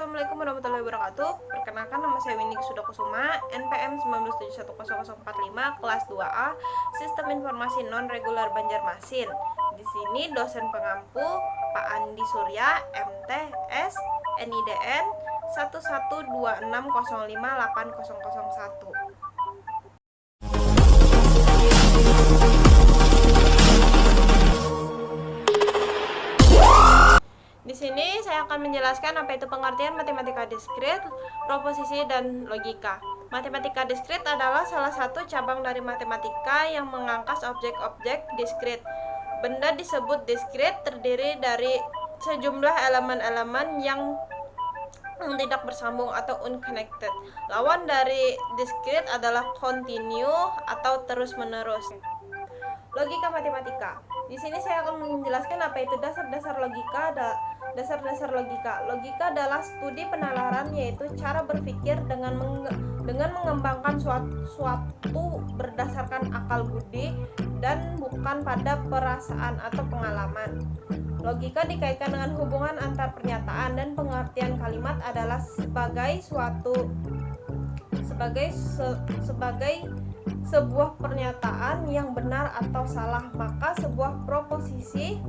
Assalamualaikum warahmatullahi wabarakatuh. Perkenalkan, nama saya Windy Sudakusuma, NPM 19710045, kelas 2A, Sistem Informasi Non-Regular Banjarmasin. Di sini dosen pengampu Pak Andi Surya, MTS, NIDN 1126058001. Di sini saya akan menjelaskan apa itu pengertian matematika diskrit, proposisi, dan logika. Matematika diskrit adalah salah satu cabang dari matematika yang mengangkat objek-objek diskrit. Benda disebut diskrit terdiri dari sejumlah elemen-elemen yang tidak bersambung atau unconnected. Lawan dari diskrit adalah continue atau terus-menerus. Logika matematika. Di sini saya akan menjelaskan apa itu dasar-dasar logika. Dasar-dasar logika. Logika adalah studi penalaran, yaitu cara berpikir dengan mengembangkan suatu berdasarkan akal budi dan bukan pada perasaan atau pengalaman. Logika dikaitkan dengan hubungan antar pernyataan dan pengertian kalimat adalah sebagai sebuah pernyataan yang benar atau salah, maka sebuah proposisi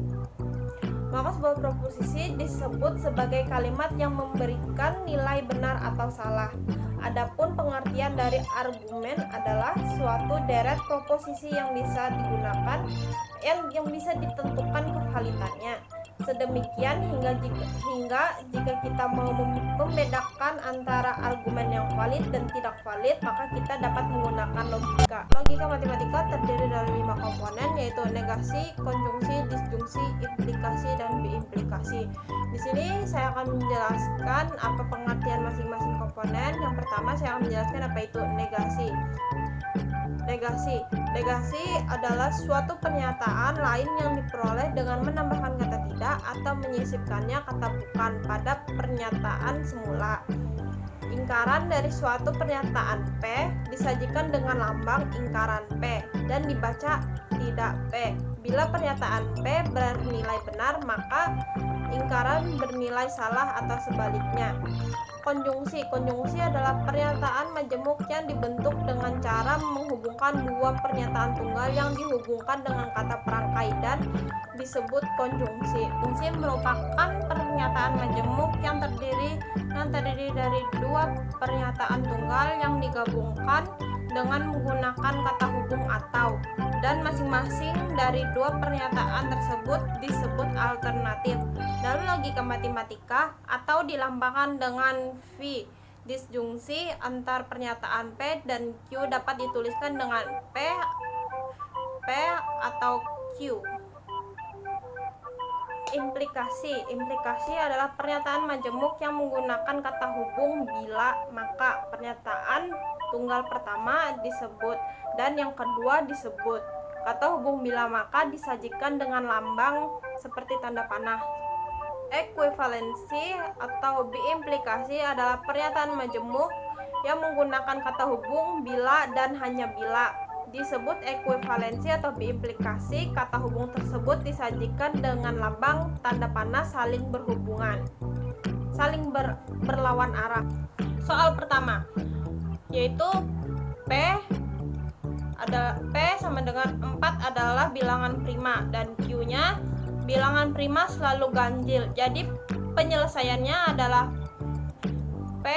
disebut sebagai kalimat yang memberikan nilai benar atau salah. Adapun pengertian dari argumen adalah suatu deret proposisi yang bisa digunakan yang bisa ditentukan kevalidannya. Sedemikian hingga jika kita mau membedakan antara argumen yang valid dan tidak valid, maka kita dapat menggunakan logika. Logika matematika terdiri dari 5 komponen, yaitu negasi, konjungsi, disjungsi, implikasi, dan biimplikasi. Di sini saya akan menjelaskan apa pengertian masing-masing komponen. Yang pertama saya akan menjelaskan apa itu negasi. Negasi adalah suatu pernyataan lain yang diperoleh dengan menambahkan kata tidak atau menyisipkannya kata bukan pada pernyataan semula. Ingkaran dari suatu pernyataan P disajikan dengan lambang ingkaran P dan dibaca tidak P. Bila pernyataan P bernilai benar, maka ingkaran bernilai salah atau sebaliknya. Konjungsi adalah pernyataan majemuk yang dibentuk dengan cara menghubungkan dua pernyataan tunggal yang dihubungkan dengan kata perangkai dan disebut konjungsi. Konjungsi merupakan pernyataan majemuk yang terdiri dari dua pernyataan tunggal yang digabungkan dengan menggunakan kata hubung atau, dan masing-masing dari dua pernyataan tersebut disebut alternatif. Dalam logika matematika atau dilambangkan dengan V, disjungsi antar pernyataan P dan Q dapat dituliskan dengan P atau Q. Implikasi adalah pernyataan majemuk yang menggunakan kata hubung bila maka. Pernyataan tunggal pertama disebut dan yang kedua disebut. Kata hubung bila maka disajikan dengan lambang seperti tanda panah. Ekuivalensi atau biimplikasi adalah pernyataan majemuk yang menggunakan kata hubung bila dan hanya bila. Disebut ekuivalensi atau biimplikasi, kata hubung tersebut disajikan dengan lambang tanda panah saling berhubungan, berlawan arah. Soal pertama yaitu P sama dengan 4 adalah bilangan prima dan Q-nya bilangan prima selalu ganjil. Jadi penyelesaiannya adalah P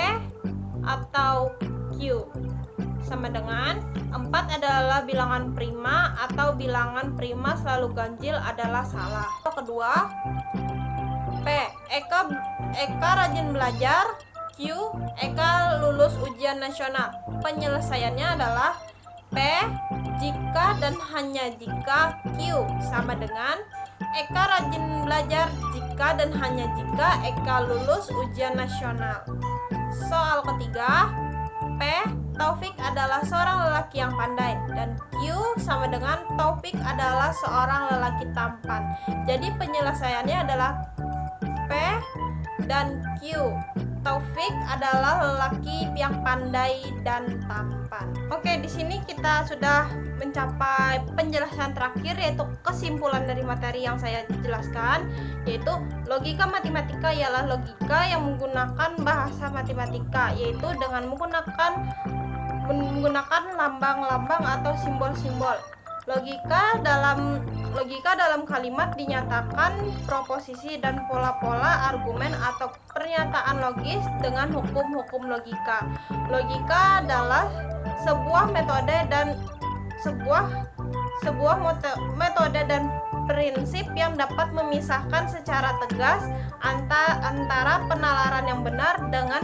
atau Q sama dengan 4 adalah bilangan prima atau bilangan prima selalu ganjil adalah salah. Kedua, P, Eka rajin belajar. Q, Eka lulus ujian nasional. Penyelesaiannya adalah P jika dan hanya jika Q sama dengan Eka rajin belajar jika dan hanya jika Eka lulus ujian nasional. Soal ketiga, P, Taufik adalah seorang lelaki yang pandai dan Q sama dengan Taufik adalah seorang lelaki tampan. Jadi penyelesaiannya adalah P dan Q. Taufik adalah lelaki yang pandai dan tampan. Oke, di sini kita sudah mencapai penjelasan terakhir, yaitu kesimpulan dari materi yang saya jelaskan, yaitu logika matematika ialah logika yang menggunakan bahasa matematika, yaitu dengan menggunakan lambang-lambang atau simbol-simbol. Logika dalam kalimat dinyatakan proposisi dan pola-pola argumen atau pernyataan logis dengan hukum-hukum logika. Logika adalah sebuah metode dan prinsip yang dapat memisahkan secara tegas antara penalaran yang benar dengan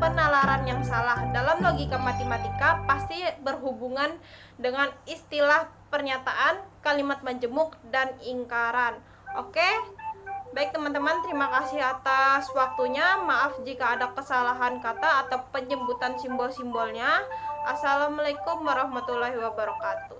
penalaran yang salah. Dalam logika matematika pasti berhubungan dengan istilah pernyataan, kalimat majemuk, dan ingkaran. Oke, baik teman-teman, terima kasih atas waktunya. Maaf jika ada kesalahan kata atau penyebutan simbol-simbolnya. Assalamualaikum warahmatullahi wabarakatuh.